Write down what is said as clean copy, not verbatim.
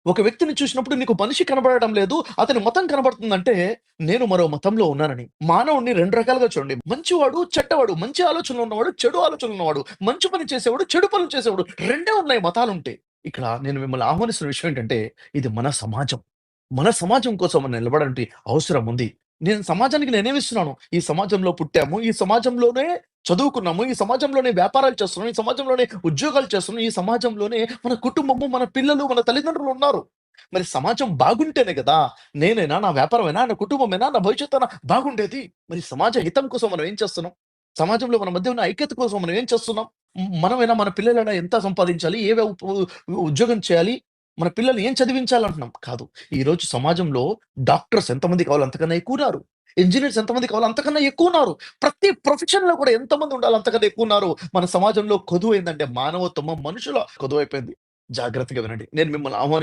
ఒక వ్యక్తిని చూసినప్పుడు నీకు మనిషి కనబడడం లేదు, అతని మతం కనబడుతుందంటే, నేను మరో మతంలో ఉన్నానని. మానవుడిని 2 రకాలుగా చూడండి. మంచివాడు, చెడ్డవాడు. మంచి ఆలోచనలు ఉన్నవాడు, చెడు ఆలోచనలు ఉన్నవాడు. మంచి పని చేసేవాడు, చెడు పనులు చేసేవాడు. రెండే ఉన్నాయి మతాలుంటే. ఇక్కడ నేను మిమ్మల్ని ఆహ్వానిస్తున్న విషయం ఏంటంటే, ఇది మన సమాజం. మన సమాజం కోసం మనం నిలబడంటి అవసరం ఉంది. నేను సమాజానికి నేనేమిస్తున్నాను? ఈ సమాజంలో పుట్టాము. ఈ సమాజంలోనే చదువుకున్నాము. ఈ సమాజంలోనే వ్యాపారాలు చేస్తున్నాం. ఈ సమాజంలోనే ఉద్యోగాలు చేస్తున్నాం. ఈ సమాజంలోనే మన కుటుంబము, మన పిల్లలు, మన తల్లిదండ్రులు ఉన్నారు. మరి సమాజం బాగుంటేనే గదా! నేనైనా, నా వ్యాపారమైనా, నా కుటుంబమైనా, నా భవిష్యత్తయినా బాగుండేది. మరి సమాజ హితం కోసం మనం ఏం చేస్తున్నాం? సమాజంలో మన మధ్య ఉన్న ఐక్యత కోసం మనం ఏం చేస్తున్నాం? మనమైనా మన పిల్లలైనా ఎంత సంపాదించాలి? ఏ ఉద్యోగం చేయాలి? మన పిల్లల్ని ఏం చదివించాలంటున్నాం? కాదు. ఈరోజు సమాజంలో డాక్టర్స్ ఎంతమంది కావాలో అంతకన్నా ఎక్కువున్నారు. ఇంజినీర్స్ ఎంతమంది కావాలో అంతకన్నా ఎక్కువున్నారు. ప్రతి ప్రొఫెషన్‌లో కూడా ఎంతమంది ఉండాలో అంతకన్నా ఎక్కువున్నారు. మన సమాజంలో కొదువేందంటే మానవత్వము, మనుషుల కొదువైపోయింది. జాగ్రత్తగా వినండి. నేను మిమ్మల్ని ఆహ్వానిస్తున్నాను.